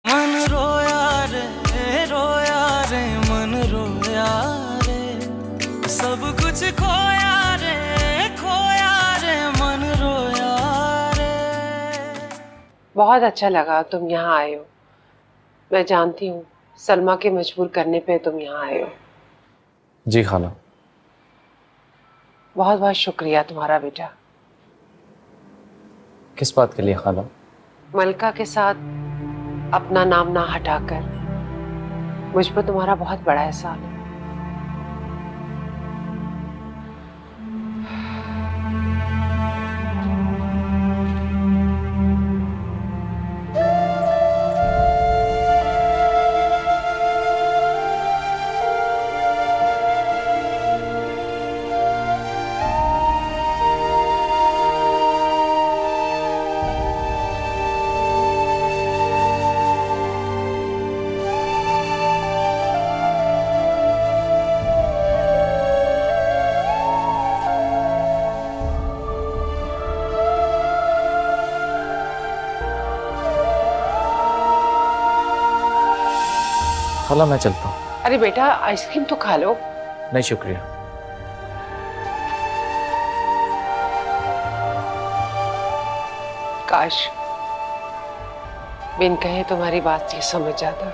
मन रोया रे, सब कुछ खोया रे, मन रोया रे। बहुत अच्छा लगा तुम यहाँ आए हो। मैं जानती हूँ सलमा के मजबूर करने पे तुम यहाँ आए हो। जी खाला। बहुत बहुत शुक्रिया तुम्हारा बेटा। किस बात के लिए खाला? मलका के साथ अपना नाम ना हटाकर मुझ पर तुम्हारा बहुत बड़ा एहसान है। खाला मैं चलता हूँ। अरे बेटा आइसक्रीम तो खा लो। नहीं शुक्रिया। काश बिन कहे तुम्हारी बात ये समझ जाता।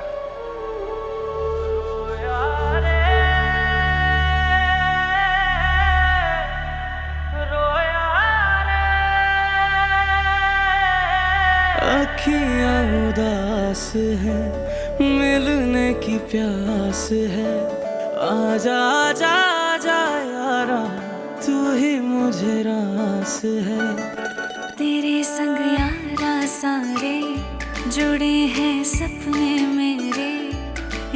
अखियाँ उदास है, मिलने की प्यास है, आजा आजा आजा यारा, तू ही मुझे रास है। तेरे संग यारा सारे जुड़े हैं सपने मेरे,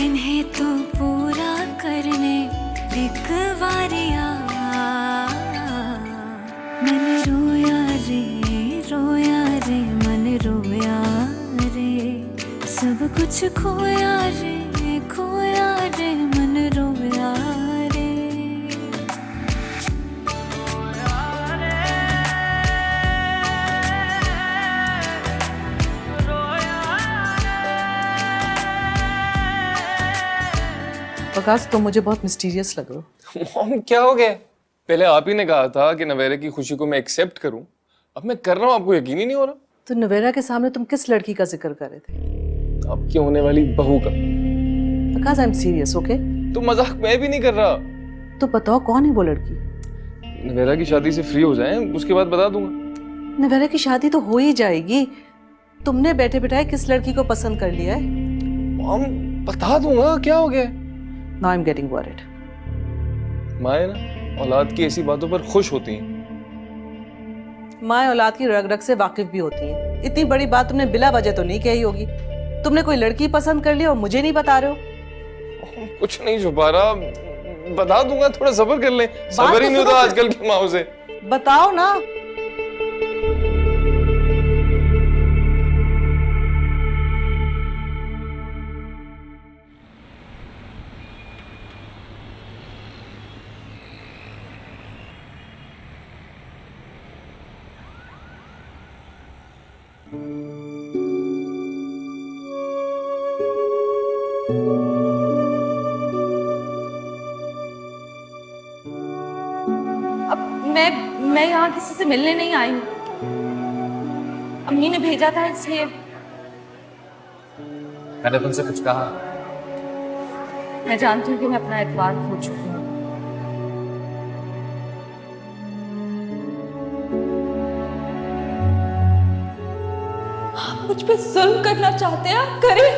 इन्हें तो पूरा करने एक बारिया। मन रोया रे मन रोया रे, सब कुछ खोया रे मन रोया रे। प्रकाश तुम मुझे बहुत मिस्टीरियस लग रहे हो। मॉम क्या हो गया? पहले आप ही ने कहा था कि नवेरे की खुशी को मैं एक्सेप्ट करूं, अब मैं कर रहा हूं, आपको यकीन ही नहीं हो रहा। तो नवेरा के सामने तुम किस लड़की का जिक्र कर रहे थे? आपकी होने वाली बहू का। प्रकाश आई एम सीरियस ओके। तो मजाक मैं भी नहीं कर रहा। तो बताओ कौन है वो लड़की? नवेरा की शादी से फ्री हो जाएं, उसके बाद बता दूंगा। नवेरा की शादी तो हो ही जाएगी, तुमने बैठे बैठाए किस लड़की को पसंद कर लिया है? मॉम बता दूंगा, क्या हो गया? Now I am getting worried. माए ना औलाद की ऐसी बातों पर खुश होती हैं। माँ औलाद की रग रग से वाकिफ भी होती है। इतनी बड़ी बात तुमने बिला वजह तो नहीं कही होगी। तुमने कोई लड़की पसंद कर लिया और मुझे नहीं बता रहे हो। कुछ नहीं छुपा रहा, बता दूंगा, थोड़ा सब्र कर ले। सब्र ही नहीं होता आजकल की माओ से। बताओ ना। मैं यहाँ किसी से मिलने नहीं आई हूँ, अम्मी ने भेजा था इसलिए। मैंने तुमसे कुछ कहा? मैं जानती हूँ कि मैं अपना एतबार खो चुकी हूँ। आप मुझ पे जुल्म करना चाहते हैं, आप करें,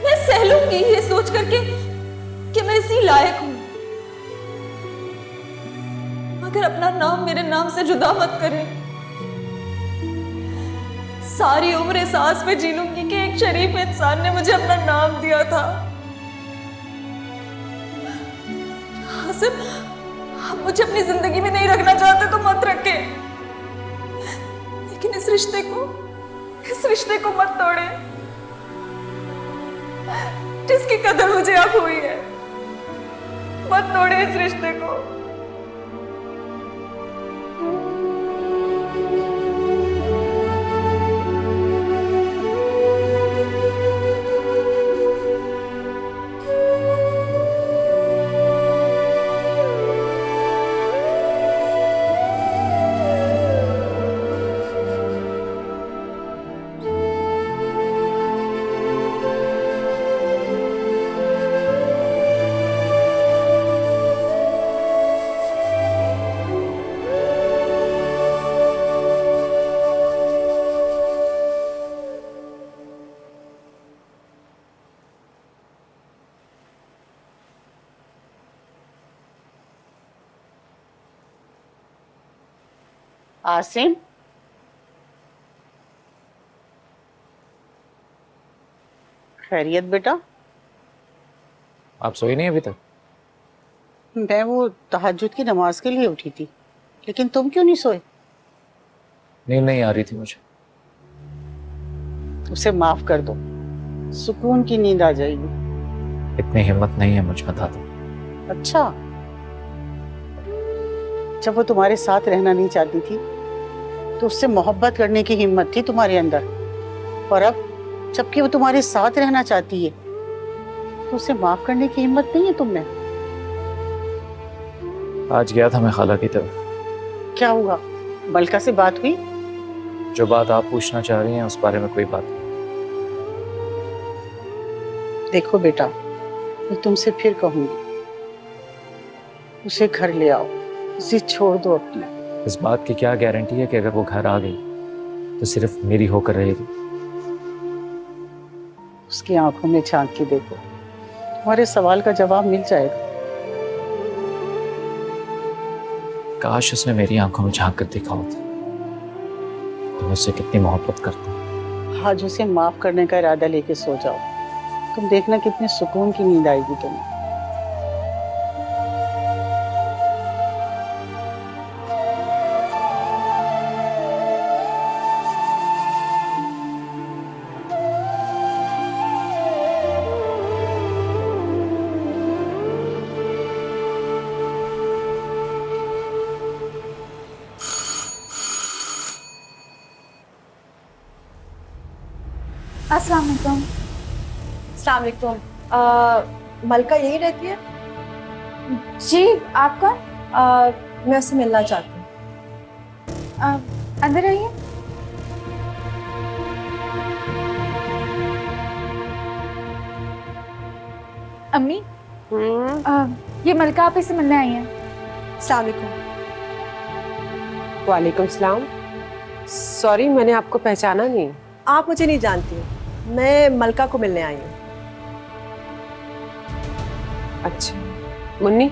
मैं सह लूंगी ये सोच करके कि मैं इसी लायक हूँ, मगर अपना नाम मेरे नाम से जुदा मत करें। सारी उम्र इस आस में जी लूंगी कि एक शरीफ इंसान ने मुझे अपना नाम दिया था। हासिम, आप मुझे अपनी जिंदगी में नहीं रखना चाहते तो मत रखें, लेकिन इस रिश्ते को मत तोड़े जिसकी कदर मुझे अब हुई है। मत तोड़े इस रिश्ते को। आसिम, खैरियत बेटा? आप सोई नहीं अभी तक? मैं वो तहज्जुद की नमाज के लिए उठी थी, लेकिन तुम क्यों नहीं सोए? नींद नहीं आ रही थी मुझे। उसे माफ कर दो, सुकून की नींद आ जाएगी। इतनी हिम्मत नहीं है मुझ में दादा। अच्छा, जब वो तुम्हारे साथ रहना नहीं चाहती थी तो उससे मोहब्बत करने की हिम्मत थी तुम्हारे अंदर, और अब जबकि वो तुम्हारे साथ रहना चाहती है तो उसे माफ करने की हिम्मत नहीं है तुम में। आज गया था मैं खाला की तरफ। क्या हुआ? मलका से बात हुई? जो बात आप पूछना चाह रही हैं उस बारे में कोई बात नहीं। देखो बेटा, मैं तुमसे फिर कहूंगी, उसे घर ले आओ, जिद छोड़ दो अपने। इस बात की क्या गारंटी है कि अगर वो घर आ गई तो सिर्फ मेरी होकर रहेगी? उसकी आंखों में झांक के देखो, तुम्हारे सवाल का जवाब मिल जाएगा। काश उसने मेरी आंखों में झांक कर देखा होता तो मुझसे कितनी मोहब्बत करता। आज उसे माफ करने का इरादा लेके सो जाओ, तुम देखना कितने सुकून की नींद आएगी तुम्हें। अस्सलाम वालेकुम। अस्सलाम वालेकुम। मलका यही रहती है? जी, आप कौन? मैं उससे मिलना चाहती हूँ। अंदर आइए। अम्मी, ये मलका आप से मिलने आई हैं। अस्सलाम वालेकुम। वालेकुम सलाम। सॉरी, मैंने आपको पहचाना नहीं। आप मुझे नहीं जानती, मैं मलका को मिलने आई हूँ। अच्छा, मुन्नी,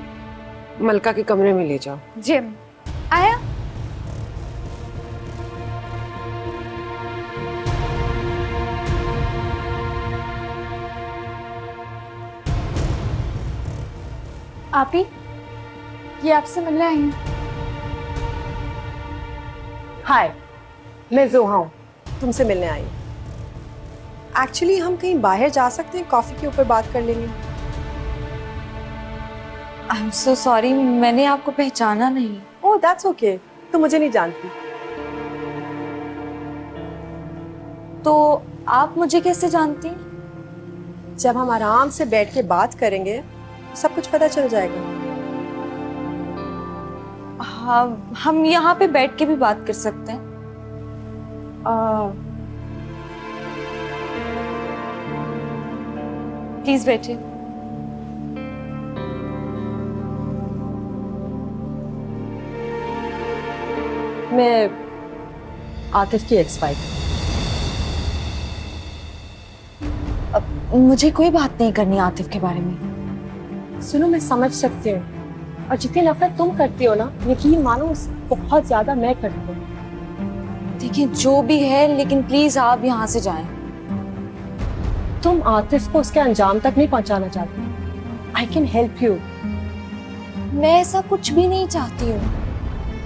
मलका के कमरे में ले जाओ। जी अम्मी। आया? आप ही, ये आपसे मिलने आई हैं। हाय, मैं जोहा हूँ, तुमसे मिलने आई हूँ। एक्चुअली हम कहीं बाहर जा सकते हैं, कॉफी के ऊपर बात कर लेंगे। आई एम सो सॉरी, मैंने आपको पहचाना नहीं। ओह दैट्स ओके, तुम मुझे नहीं जानती। तो आप मुझे कैसे जानती? जब हम आराम से बैठ के बात करेंगे सब कुछ पता चल जाएगा। हाँ, हम यहाँ पे बैठ के भी बात कर सकते हैं। प्लीज बैठिए। मैं आतिफ की एक्स-वाइफ। मुझे कोई बात नहीं करनी आतिफ के बारे में। सुनो, मैं समझ सकती हूँ, और जितनी नफरत तुम करती हो ना, यकीन मानो बहुत ज्यादा मैं करती हूँ। देखिए, जो भी है, लेकिन प्लीज आप यहाँ से जाएं। तुम आतिफ को उसके अंजाम तक नहीं पहुंचाना चाहती। I can help you. मैं ऐसा कुछ भी नहीं चाहती हूँ।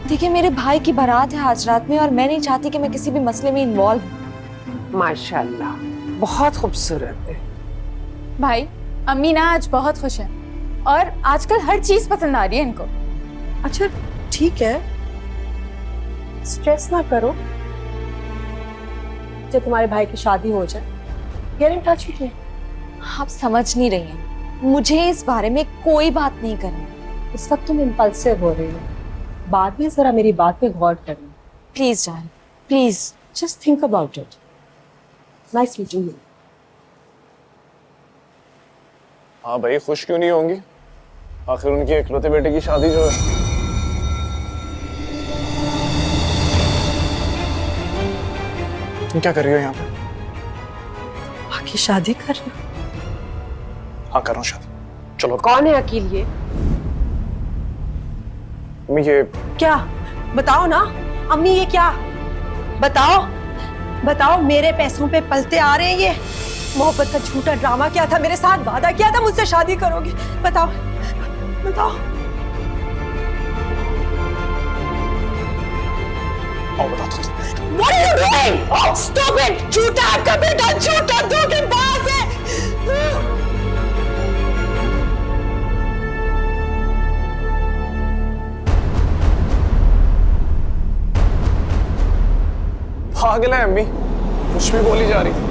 देखिए, मेरे भाई की बारात है आज रात में, और मैं नहीं चाहती कि मैं किसी भी मसले में इन्वॉल्व हूँ। माशाल्लाह, बहुत खूबसूरत है। भाई, अम्मी ना आज बहुत खुश है और आजकल हर चीज पसंद आ रही है इनको। अच्छा ठीक है, स्ट्रेस ना करो। जब तुम्हारे भाई की शादी हो जाए, get in touch with me. आप समझ नहीं रही हैं, मुझे इस बारे में कोई बात नहीं करनी। इस वक्त तुम इम्पल्सिव हो रही हो, बाद में जरा मेरी बात पे गौर करना। प्लीज जान, please. Just think about it. Nice meeting you. हाँ भाई, खुश क्यों नहीं होंगी? आखिर उनकी इकलौते बेटे की शादी जो है। तुम क्या कर रही हो यहाँ पे? बाकी शादी कर रही हो? हाँ कर रहा हूँ शादी। चलो। कौन है अकील ये? मम्मी ये क्या बताओ ना, अम्मी ये क्या? बताओ बताओ, मेरे पैसों पे पलते आ रहे हैं ये? मोहब्बत का झूठा ड्रामा क्या था? मेरे साथ वादा किया था मुझसे शादी करोगे। बताओ बताओ। What are you doing? Stop it! झूठा आपका बेटा, झूठा धोखेबाज है। पागल है अम्मी, कुछ भी बोली जा रही थी।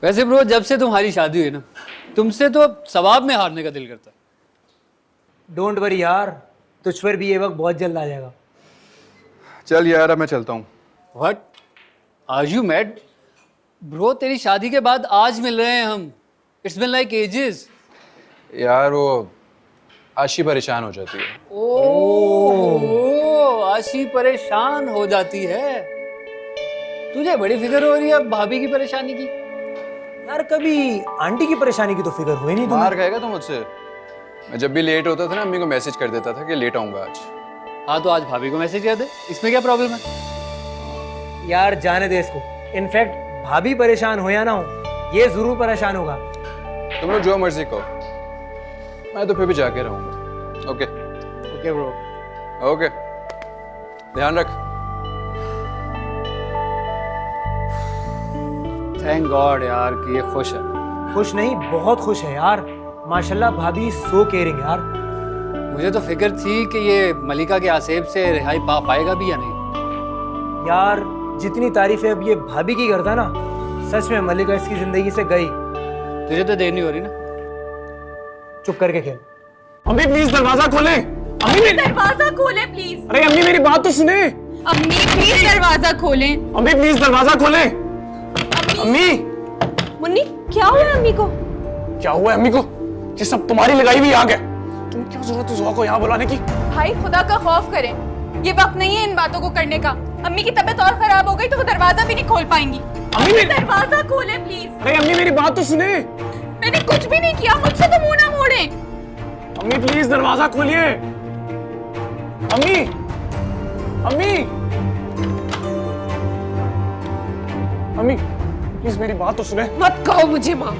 वैसे ब्रो, जब से तुम्हारी शादी हुई ना, तुमसे तो सवाब में हारने का दिल करता है। डोंट वरी यार, तुझ पर भी ये वक्त बहुत जल्द आ जाएगा। चल यार, अब मैं चलता हूँ। What, are you mad? Bro, तेरी शादी के बाद आज मिल रहे हैं हम। It's been like ages. यार वो आशी परेशान हो जाती है। ओह, आशी परेशान हो जाती है। तुझे बड़ी फिक्र हो रही है भाभी की परेशानी की। यार कभी आंटी की परेशानी की तो फिक्र हुई नहीं तुम्हें? मार खाएगा तो मुझसे। मैं जब भी लेट होता था ना, अम्मी को मैसेज कर देता था कि लेट आऊंगा आज। हाँ तो आज भाभी को मैसेज कर दे, इसमें क्या प्रॉब्लम है? यार जाने दे इसको। इनफैक्ट भाभी परेशान हो या ना हो, ये जरूर परेशान होगा। तुम लोग जो मर्जी कहो, मैं तो फिर भी जाके रहूंगा। Okay okay bro. ओके, ध्यान रख। थैंक गॉड यार कि ये खुश है। खुश नहीं, बहुत खुश है यार। माशाल्लाह भाभी सो केयरिंग यार। मुझे तो फिक्र थी कि ये मलिका के आसेब से रिहाई पा पाएगा भी या नहीं। यार जितनी तारीफें अब ये भाभी की करता ना, सच में मलिका इसकी जिंदगी से गई। तुझे तो देर नहीं हो रही ना? चुप करके खेल। अम्मी प्लीज दरवाजा खोले। अम्मी दरवाजा खोले प्लीज। अरे अम्मी मेरी बात तो सुने। अम्मी प्लीज दरवाजा खोलें। अम्मी प्लीज दरवाजा खोले। अम्मी, मुन्नी, क्या हुआ अम्मी को? क्या हुआ है अम्मी को? ये सब तुम्हारी लगाई हुई आग है। तुम क्या जरूरत है ज़ोहा को यहाँ बुलाने की? भाई खुदा का खौफ करें, ये वक्त नहीं है इन बातों को करने का। अम्मी की तबीयत और खराब हो गई तो वो दरवाजा भी नहीं खोल पाएंगी। अम्मी दरवाजा खोले प्लीज। अरे अम्मी मेरी बात तो सुने। मैंने कुछ भी नहीं किया, मुझसे तो मुंह ना मोड़े। अम्मी प्लीज दरवाजा खोलिए। अम्मी, अम्मी, अम्मी प्लीज मेरी बात तो सुने। मत कहो मुझे माँ।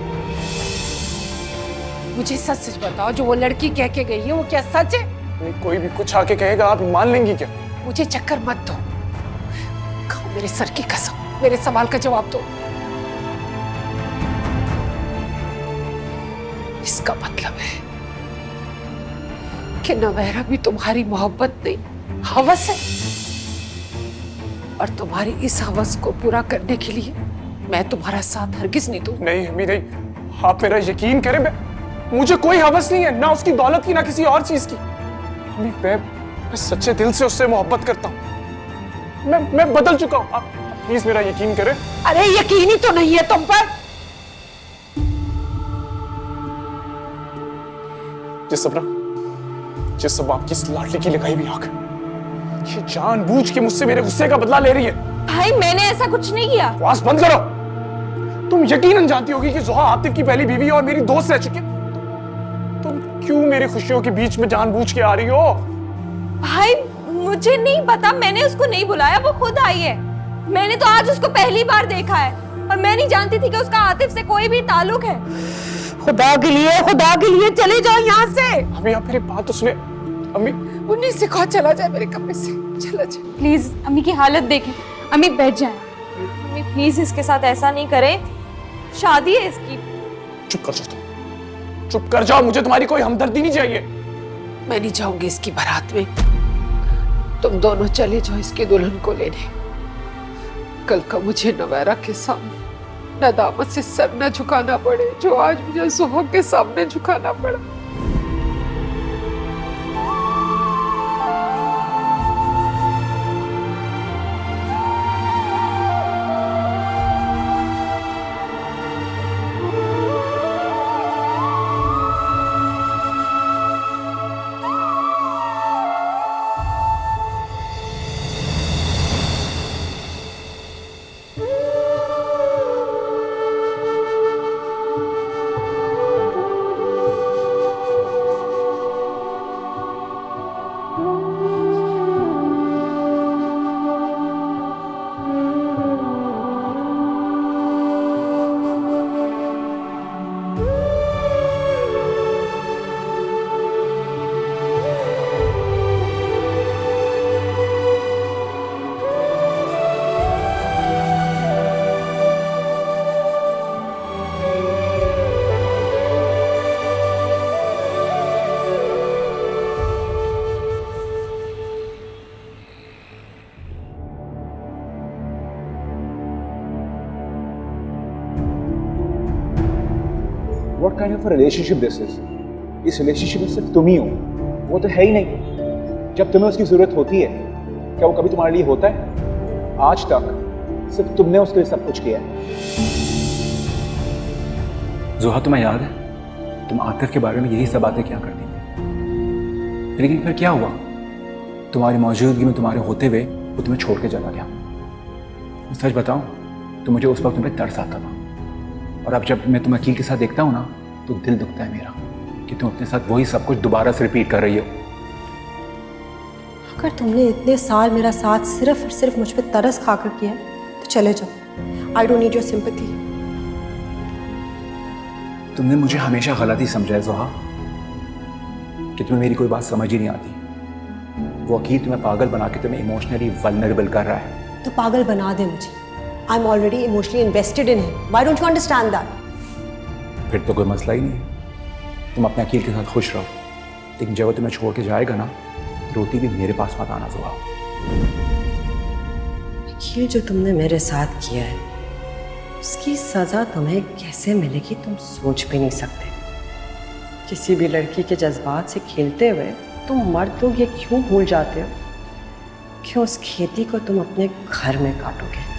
मुझे सच सच बताओ, जो वो लड़की कह के गई है वो क्या सच है? नहीं, कोई भी कुछ आके कहेगा आप मान लेंगी क्या? मुझे चक्कर मत दो। खाओ मेरे सर की कसम, मेरे सवाल का जवाब दो। इसका मतलब है कि नवैरा भी तुम्हारी मोहब्बत नहीं, हवस है। और तुम्हारी इस हवस को पूरा करने के लिए मैं तुम्हारा साथ हरगिज नहीं दूंगा। नहीं अम्मी नहीं, आप मेरा यकीन करें, मुझे कोई हवस नहीं है, ना उसकी दौलत की ना किसी और चीज की। अम्मी मैं सच्चे दिल से उससे मोहब्बत करता हूँ। मैं बदल चुका हूँ। आप प्लीज मेरा यकीन करें। अरे यकीन ही तो नहीं है तुम पर। जिस सब आपकी इस लाडली की लगाई हुई आग, ये जानबूझ के मुझसे मेरे गुस्से का बदला ले रही है। भाई मैंने ऐसा कुछ नहीं किया। बकवास बंद करो। तुम यकीनन जानती होगी कि ज़ोहा आतिफ की पहली बीवी और मेरी दोस्त रह चुकी है। तुम क्यों मेरी खुशियों के बीच में जानबूझ के आ रही हो? भाई मुझे नहीं पता, मैंने उसको नहीं बुलाया, वो खुद आई है। मैंने तो आज उसको पहली बार देखा है और मैं नहीं जानती थी कि उसका आतिफ से कोई भी ताल्लुक है। खुदा के लिए चले जाओ यहाँ से। अम्मी आप मेरी बात तो सुने। अम्मी उन्हीं से कहा चला जाए मेरे कमरे से, चला जाए। प्लीज अम्मी की हालत देखें। अम्मी बैठ जाएं। मम्मी प्लीज इसके साथ ऐसा नहीं करें। शादी है इसकी। चुप कर जाओ तुम, चुप कर जाओ, मुझे तुम्हारी कोई हमदर्दी नहीं चाहिए। मैं नहीं जाऊंगी इसकी बारात में। तुम दोनों चले जाओ इसकी दुल्हन को लेने। कल का मुझे नवैरा के सामने नदामत से सर न झुकाना पड़े जो आज मुझे सुहाग के सामने झुकाना पड़ा। What kind of a relationship this is? इस रिलेशनशिप में सिर्फ तुम ही हो, वो तो है ही नहीं। जब तुम्हें उसकी जरूरत होती है, क्या वो कभी तुम्हारे लिए होता है? आज तक सिर्फ तुमने उसके लिए सब कुछ किया है। ज़ोहा, तुम्हें याद है तुम आतिफ के बारे में यही सब बातें क्या करती थी, लेकिन फिर क्या हुआ? तुम्हारी मौजूदगी में तुम्हारे होते हुए वो तुम्हें छोड़ के चला गया। सच बताऊं तो मुझे उस वक्त तुम पे तरस आता था, और अब जब मैं तुम अकील के साथ देखता हूँ ना तो दिल दुखता है मेरा कि तुम अपने साथ वही सब कुछ दोबारा से रिपीट कर रही हो। अगर तुमने इतने साल मेरा साथ सिर्फ और सिर्फ मुझ पर तरस खाकर किया है तो चले जाओ। I don't need your sympathy. तुमने मुझे हमेशा गलत ही समझा है ज़ोहा, कि तुम्हें मेरी कोई बात समझ ही नहीं आती। वो अकील तुम्हें पागल बना के तुम्हें इमोशनली वल्नरेबल कर रहा है। तो पागल बना दे मुझे। I am already emotionally invested in him. Why don't you understand that? फिर तो कोई मसला ही नहीं है, तुम अपने अकील के साथ खुश रहो, लेकिन जब वो तुम्हें छोड़ के जाएगा ना, रोती भी मेरे पास मत आना ज़ोहा। अकील, जो तुमने मेरे साथ किया है उसकी सजा तुम्हें कैसे मिलेगी तुम सोच भी नहीं सकते। किसी भी लड़की के जज्बात से खेलते हुए तुम मर्द लोग ये क्यों भूल जाते हो कि उस खेती को तुम अपने घर में काटोगे।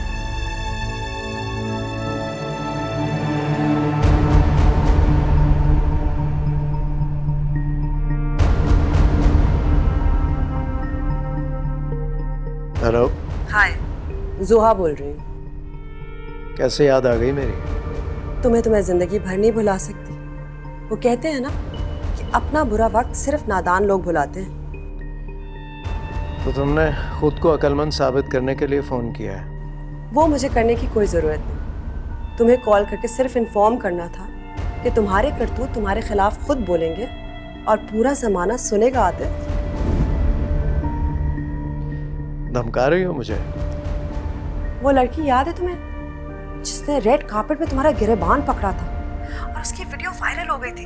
हेलो। हाय, ज़ोहा बोल रही हूँ। कैसे याद आ गई मेरी? तुम्हें जिंदगी भर नहीं भुला सकती। वो कहते हैं ना कि अपना बुरा वक्त सिर्फ नादान लोग भुलाते हैं। तो तुमने खुद को अक्लमंद साबित करने के लिए फ़ोन किया है? वो मुझे करने की कोई ज़रूरत नहीं। तुम्हें कॉल करके सिर्फ इन्फॉर्म करना था कि तुम्हारे करतूत तुम्हारे खिलाफ खुद बोलेंगे और पूरा ज़माना सुनेगा। आतिफ, धमका रही हो मुझे? वो लड़की याद है तुम्हें जिसने रेड कार्पेट में तुम्हारा गिरेबान पकड़ा था और उसकी वीडियो वायरल हो गई थी?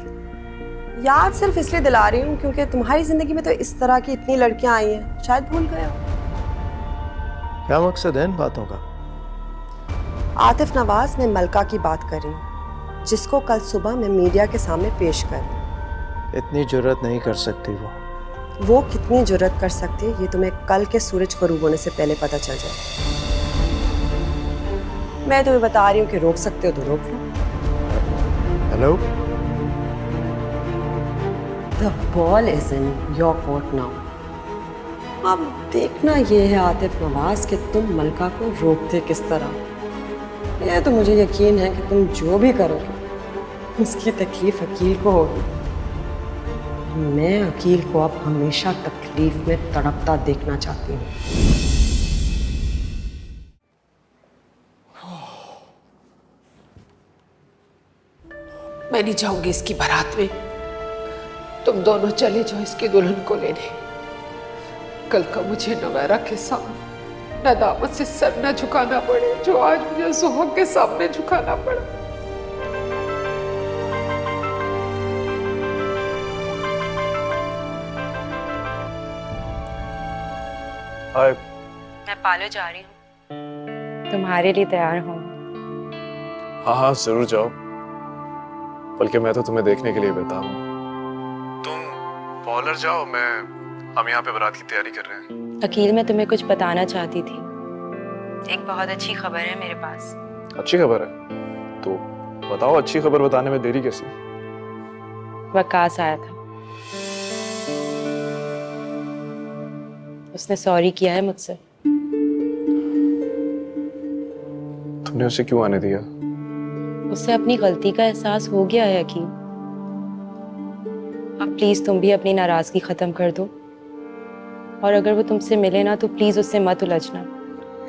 याद सिर्फ इसलिए दिला रही हूँ क्योंकि तुम्हारी जिंदगी में तो इस तरह की इतनी लड़कियां आई हैं, शायद भूल गए हो। क्या मकसद है इन बातों का? आतिफ नवाज, मैं मलका की बात कर रही हूँ, जिसको कल सुबह मैं मीडिया के सामने पेश कर। इतनी जुर्रत नहीं कर सकती वो कितनी जुर्रत कर सकती है ये तुम्हें कल के सूरज गरूब होने से पहले पता चल जाए। मैं तुम्हें बता रही हूँ कि रोक सकते हो तो रोक लो। Hello. The ball is in your court now. अब देखना ये है आतिफ नवाज कि तुम मलका को रोकते किस तरह। यह तो मुझे यकीन है कि तुम जो भी करोगे उसकी तकलीफ अकील को होगी। मैं अकील को अब हमेशा तकलीफ में तड़पता देखना चाहती हूँ। मैं नहीं जाऊंगी इसकी बारात में। तुम दोनों चले जाओ इसकी दुल्हन को लेने। कल का मुझे नवैरा के सामने नदामत से सर न झुकाना पड़े जो आज मुझे सुहाग के सामने झुकाना पड़ा। हाय। मैं पार्लर जा रही हूँ, तुम्हारे लिए तैयार हूँ। हाँ हाँ जरूर जाओ, बल्कि मैं तो तुम्हें देखने के लिए बेताब हूँ। तुम पार्लर जाओ, हम यहाँ पे बारात की तैयारी कर रहे हैं। अकील, मैं तुम्हें कुछ बताना चाहती थी। एक बहुत अच्छी खबर है मेरे पास। अच्छी खबर है? तो बताओ, अच्छी खबर बताने में देरी कैसी? वकास आया था, उसने सॉरी किया है मुझसे। तुमने उसे क्यों आने दिया? उससे अपनी गलती का एहसास हो गया है अकील। अब प्लीज तुम भी अपनी नाराजगी खत्म कर दो, और अगर वो तुमसे मिले ना तो प्लीज उससे मत उलझना।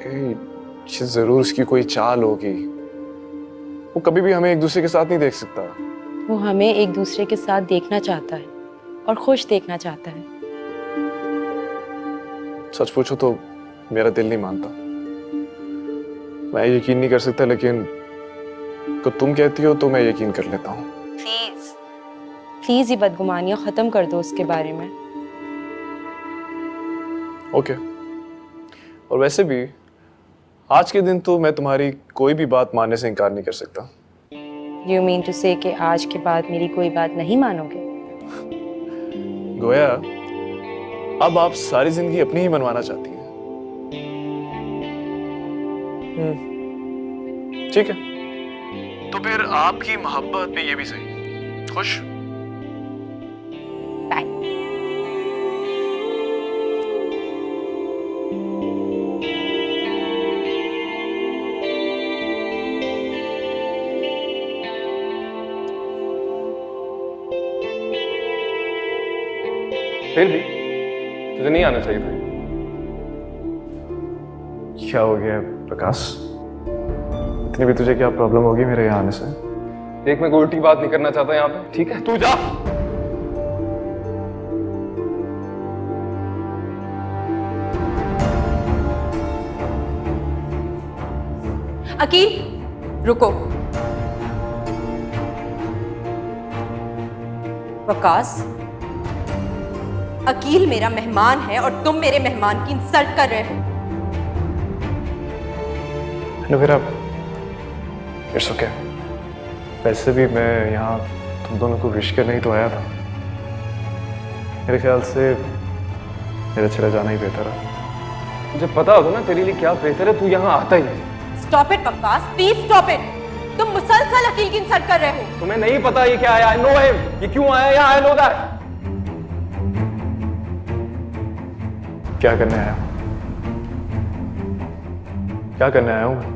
ये जरूर उसकी कोई चाल होगी। वो कभी भी हमें एक दूसरे के साथ नहीं देख सकता। वो हमें एक दूसरे के साथ देखना चाहता है और खुश देखना चाहता है। सच पूछो तो मेरा दिल नहीं मानता। मैं यकीन नहीं कर सकता, लेकिन को तुम कहती हो तो मैं यकीन कर लेता हूँ। प्लीज प्लीज ये बदगुमानियां खत्म कर दो उसके बारे में। ओके। और वैसे भी आज के दिन तो मैं तुम्हारी कोई भी बात मानने से इनकार नहीं कर सकता। You mean to say कि आज के बाद मेरी कोई बात नहीं मानोगे? गोया, अब आप सारी जिंदगी अपनी ही मनवाना चाहती हैं। ठीक है, तो फिर आपकी मोहब्बत पे ये भी सही। खुश? बाय। फिर भी तुझे नहीं आना चाहिए था। क्या हो गया प्रकाश? इतनी भी तुझे क्या प्रॉब्लम होगी मेरे यहाँ आने से? देख, मैं कोई उल्टी बात नहीं करना चाहता यहाँ पे, ठीक है? तू जा। अकील, रुको। वकास, अकील मेरा मेहमान है और तुम मेरे मेहमान की इंसल्ट कर रहे हो। It's okay. वैसे भी मैं यहाँ तुम दोनों को विश करने ही तो आया था। मेरे ख्याल से मेरा चला जाना ही बेहतर है। मुझे पता होता ना तेरे लिए क्या बेहतर है, तू यहाँ आता ही नहीं। Stop it Waqas, please stop it. तुम मुसलसल अकील की इंसल्ट कर रहे हो। तुम्हें नहीं पता ये क्या है? I know him. ये क्यों आया यहाँ? I know that. क्या करने आया हूँ? क्या करने आया हूँ?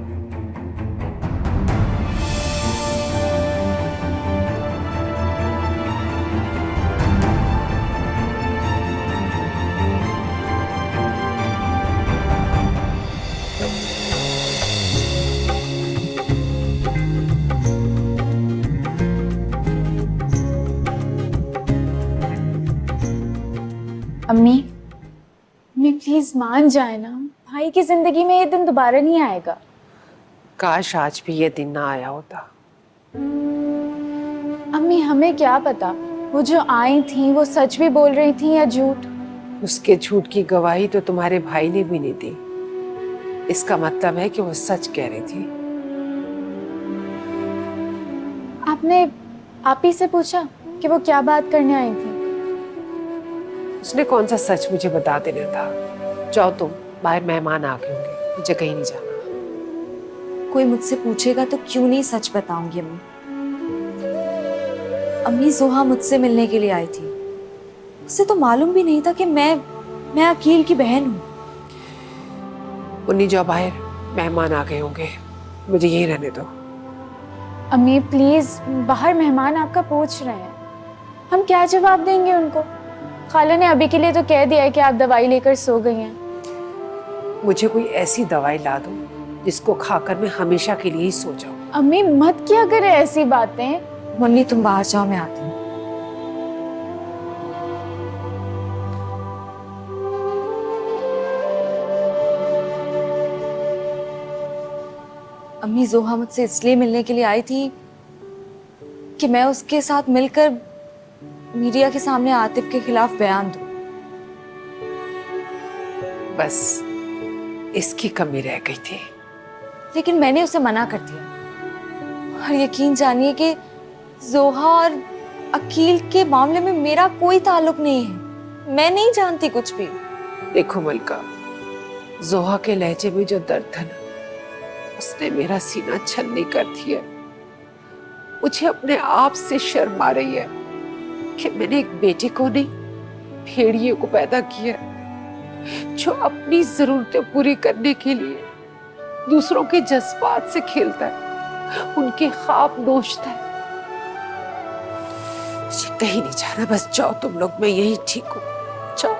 अम्मी, प्लीज मान जाए ना, भाई की जिंदगी में ये दिन दोबारा नहीं आएगा। काश आज भी ये दिन ना आया होता। अम्मी, हमें क्या पता वो जो आई थी वो सच भी बोल रही थी या झूठ। उसके झूठ की गवाही तो तुम्हारे भाई ने भी नहीं दी। इसका मतलब है कि वो सच कह रही थी। आपने आप ही से पूछा कि वो क्या बात करने आई थी? उसने कौन सा सच मुझे बता देना था। जाओ तुम, बाहर मेहमान आ गए होंगे, मुझे कहीं नहीं जाना। कोई मुझसे पूछेगा तो क्यों नहीं सच बताऊंगी अम्मी। अम्मी, जोहा मुझसे मिलने के लिए आई थी। उसे तो मालूम भी नहीं था कि मैं अकील की बहन हूँ। उन्हीं जाओ बाहर, मेहमान आ गए होंगे, मुझे यहीं रहने दो। अम्मी प्लीज, बाहर मेहमान आपका पूछ रहे हैं, हम क्या जवाब देंगे उनको? खाला ने अभी के लिए तो कह दिया है कि आप दवाई लेकर सो गई हैं। मुझे कोई ऐसी दवाई ला दो जिसको खाकर मैं हमेशा के लिए ही सो जाऊं। अम्मी मत किया करे ऐसी बातें। मम्मी तुम बाहर जाओ, मैं आती हूँ। अम्मी, जोहा मुझसे इसलिए मिलने के लिए आई थी कि मैं उसके साथ मिलकर मीडिया के सामने आतिफ के खिलाफ बयान दूं। बस इसकी कमी रह गई थी। लेकिन मैंने उसे मना कर दिया। और यकीन जानिए कि जोहा और अकील के मामले में मेरा कोई ताल्लुक नहीं है। मैं नहीं जानती कुछ भी। देखो मलका, जोहा के लहजे में जो दर्द है ना, उसने मेरा सीना छलनी कर दिया। मुझे अपने आप से शर्म आ रही है कि मैंने एक बेटे को नहीं, भेड़िए को पैदा किया, जो अपनी जरूरतें पूरी करने के लिए दूसरों के जज्बात से खेलता है, उनके ख्वाब नोचता है। मुझे कहीं नहीं जाना, बस जाओ तुम लोग, मैं यही ठीक हूँ, जाओ।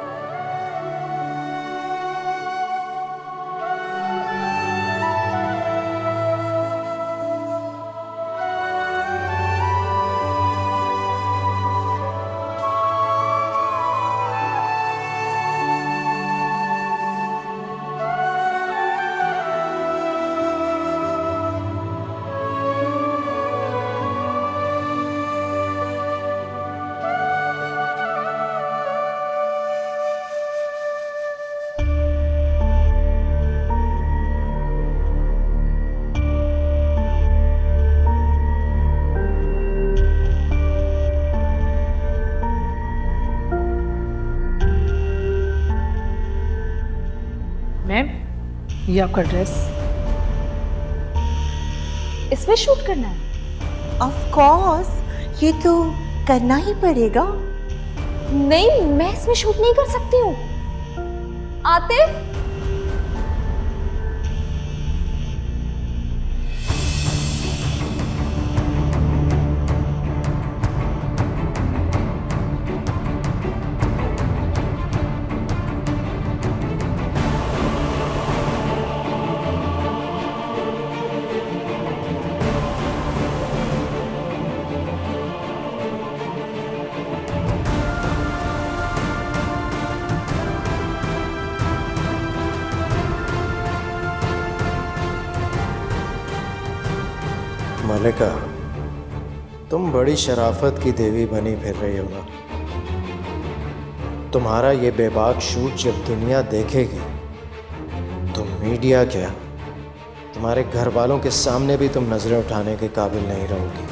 मैम, ये आपका ड्रेस। इसमें शूट करना है? ऑफ कोर्स, ये तो करना ही पड़ेगा। नहीं, मैं इसमें शूट नहीं कर सकती हूँ। आतिफ, मलिका, तुम बड़ी शराफत की देवी बनी फिर रही हो ना। तुम्हारा ये बेबाक शूट जब दुनिया देखेगी तो मीडिया क्या, तुम्हारे घर वालों के सामने भी तुम नजरें उठाने के काबिल नहीं रहोगी।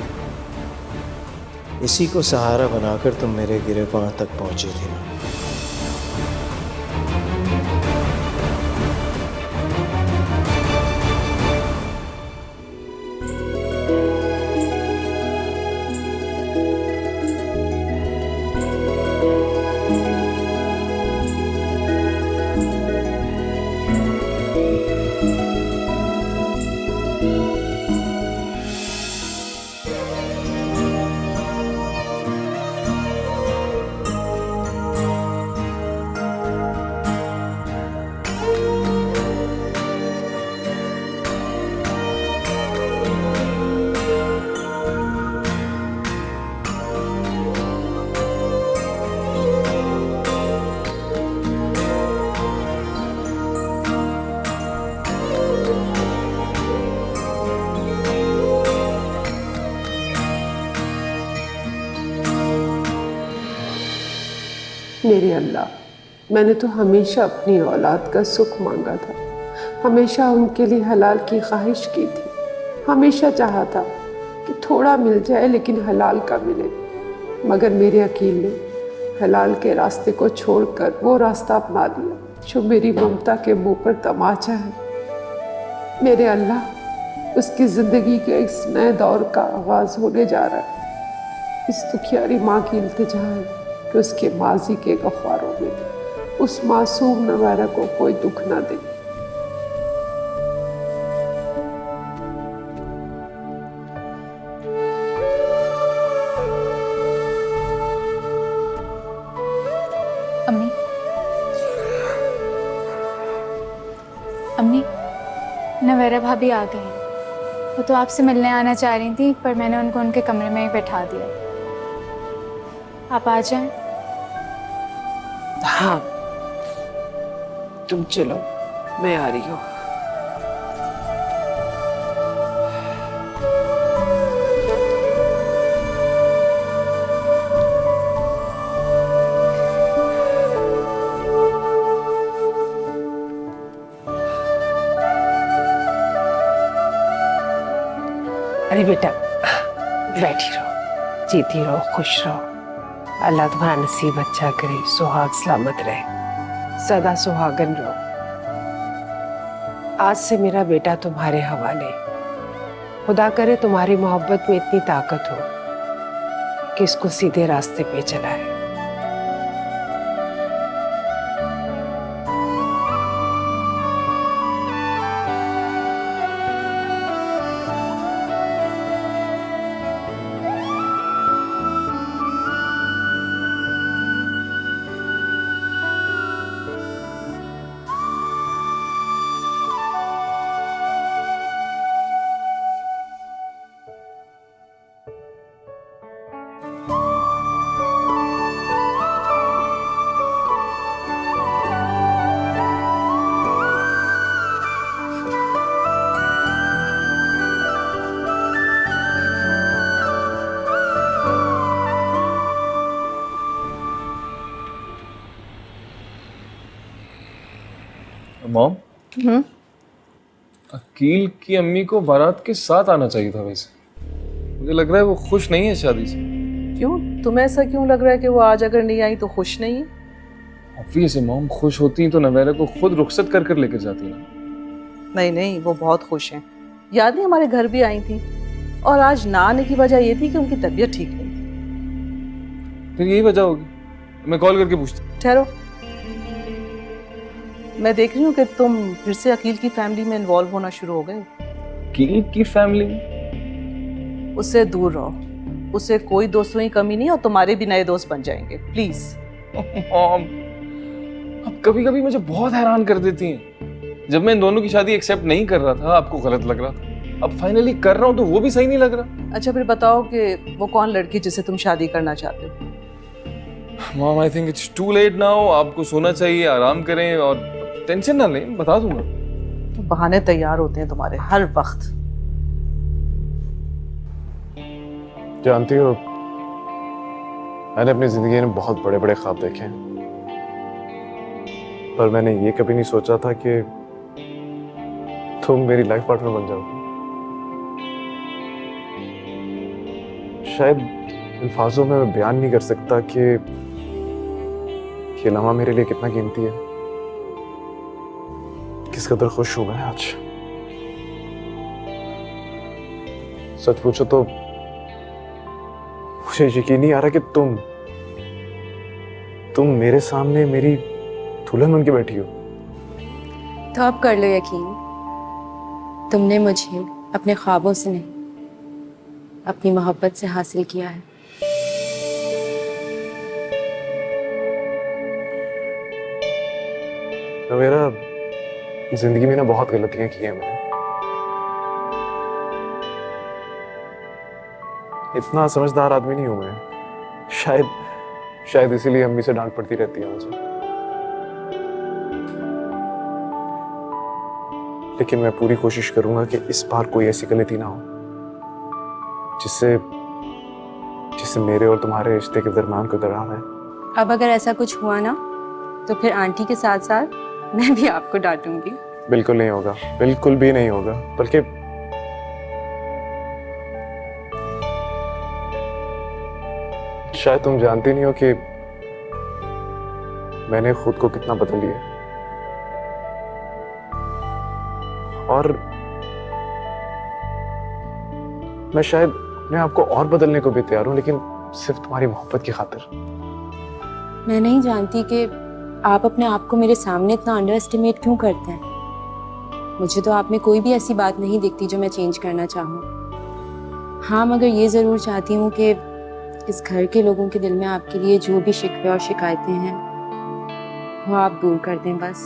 इसी को सहारा बनाकर तुम मेरे गिरे पांव तक पहुंची थी ना। मेरे अल्लाह, मैंने तो हमेशा अपनी औलाद का सुख मांगा था, हमेशा उनके लिए हलाल की ख्वाहिश की थी, हमेशा चाहा था कि थोड़ा मिल जाए लेकिन हलाल का मिले। मगर मेरे अकील ने हलाल के रास्ते को छोड़कर वो रास्ता अपना लिया जो मेरी ममता के मुंह पर तमाचा है। मेरे अल्लाह, उसकी ज़िंदगी के इस नए दौर का आगाज़ होने जा रहा है। इस दुखियारी माँ की इल्तिजा है कि उसके माजी के गफ़ारों में उस मासूम नवारा को कोई दुख ना दे। अम्मी, अम्मी, नवेरा भाभी आ गई हैं। वो तो आपसे मिलने आना चाह रही थी, पर मैंने उनको उनके कमरे में ही बैठा दिया। आप आ जाएं। हाँ, तुम चलो, मैं आ रही हूँ। अरे बेटा बैठी रहो, जीती रहो, खुश रहो। अल्लाह तुम्हारा नसीब अच्छा करे, सुहाग सलामत रहे, सदा सुहागन रहो। आज से मेरा बेटा तुम्हारे हवाले। खुदा करे तुम्हारी मोहब्बत में इतनी ताकत हो कि इसको सीधे रास्ते पे चलाए। मॉम, अकील की अम्मी को बारात के साथ आना चाहिए था। वैसे मुझे लग रहा है वो खुश नहीं है शादी से। क्यों? तुम्हें ऐसा क्यों लग रहा है कि वो आज अगर नहीं आई तो खुश नहीं है? ऑब्वियस है मॉम, खुश होती तो नवेरा को खुद रुखसत कर कर लेकर जाती ना। नहीं नहीं, वो बहुत खुश हैं। याद नहीं हमारे घर भी आई थी, और आज ना आने की वजह ये थी कि उनकी तबीयत ठीक नहीं थी। फिर यही वजह होगी, मैं कॉल करके पूछता हूँ। ठहरो, मैं देख रही हूँ कि तुम फिर से अकील की फैमिली में इन्वॉल्व होना शुरू हो गए। अकील की फैमिली? उससे दूर रहो, उससे कोई दोस्तों की कमी नहीं, और तुम्हारे भी नए दोस्त बन जाएंगे। प्लीज। मॉम, अब कभी कभी मुझे बहुत हैरान कर देती हैं। जब मैं इन दोनों की शादी एक्सेप्ट नहीं कर रहा था, आपको गलत लग रहा था, अब फाइनली कर रहा हूँ तो वो भी सही नहीं लग रहा। अच्छा फिर बताओ कि वो कौन लड़की जिसे तुम शादी करना चाहते हो? Mom, I think it's too late now. आपको सोना चाहिए, आराम करें और टेंशन ना लें, बता दूंगा। तो बहाने तैयार होते हैं तुम्हारे हर वक्त। जानती हो, मैंने अपनी जिंदगी में बहुत बड़े बड़े ख्वाब देखे हैं, पर मैंने ये कभी नहीं सोचा था कि तुम मेरी लाइफ पार्टनर बन जाओगी। शायद अल्फाजों में मैं बयान नहीं कर सकता कि ये लम्हा मेरे लिए कितना कीमती है, किस कदर खुश हूं मैं आज। सच पूछो तो मुझे यकीन नहीं आ रहा कि तुम मेरे सामने मेरी दुल्हन बन के बैठी हो। तो अब कर लो यकीन, तुमने मुझे अपने ख्वाबों से नहीं, अपनी मोहब्बत से हासिल किया है। तो मेरा जिंदगी में ना बहुत गलतियां की हैं मैंने। इतना समझदार आदमी नहीं हूं मैं। शायद इसीलिए अम्मी से डांट पड़ती रहती है मुझे। लेकिन मैं पूरी कोशिश करूंगा कि इस बार कोई ऐसी गलती ना हो जिससे मेरे और तुम्हारे रिश्ते के दरमियान कोई दरार है। अब अगर ऐसा कुछ हुआ ना, तो फिर आंटी के साथ साथ मैं भी आपको डांटूंगी। बिल्कुल नहीं होगा, बिल्कुल भी नहीं होगा। बल्कि शायद तुम जानती नहीं हो कि मैंने खुद को कितना बदल लिया, और मैं शायद अपने आप को और बदलने को भी तैयार हूं, लेकिन सिर्फ तुम्हारी मोहब्बत की खातिर। मैं नहीं जानती कि आप अपने आप को मेरे सामने इतना अंडर एस्टिमेट क्यों करते हैं। मुझे तो आप में कोई भी ऐसी बात नहीं दिखती जो मैं चेंज करना चाहूँ। हाँ, मगर ये ज़रूर चाहती हूँ कि इस घर के लोगों के दिल में आपके लिए जो भी शिकवे और शिकायतें हैं वो आप दूर कर दें बस।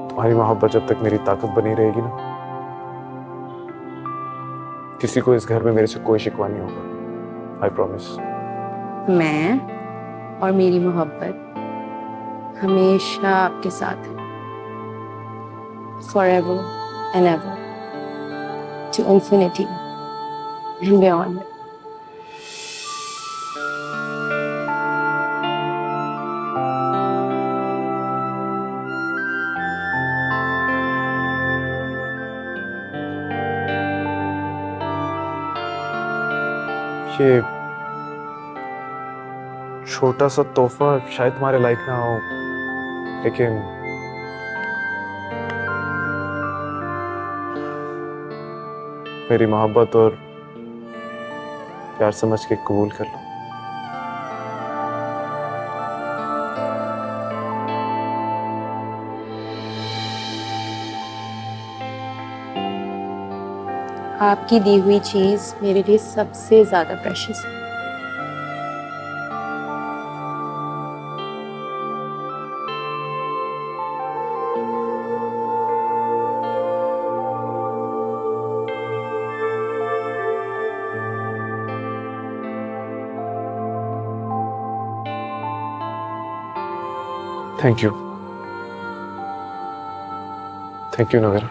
तुम्हारी मोहब्बत जब तक मेरी ताकत बनी रहेगी ना, किसी को इस घर में मेरे से कोई शिकवा नहीं होगा। I promise. मैं और मेरी मोहब्बत हमेशा आपके साथ है, forever and ever, to infinity and beyond. ये छोटा सा तोहफा शायद तुम्हारे लायक ना हो, लेकिन मेरी मोहब्बत और प्यार समझ के कबूल कर लो। आपकी दी हुई चीज मेरे लिए सबसे ज्यादा प्रेशियस है। Thank you Nagra.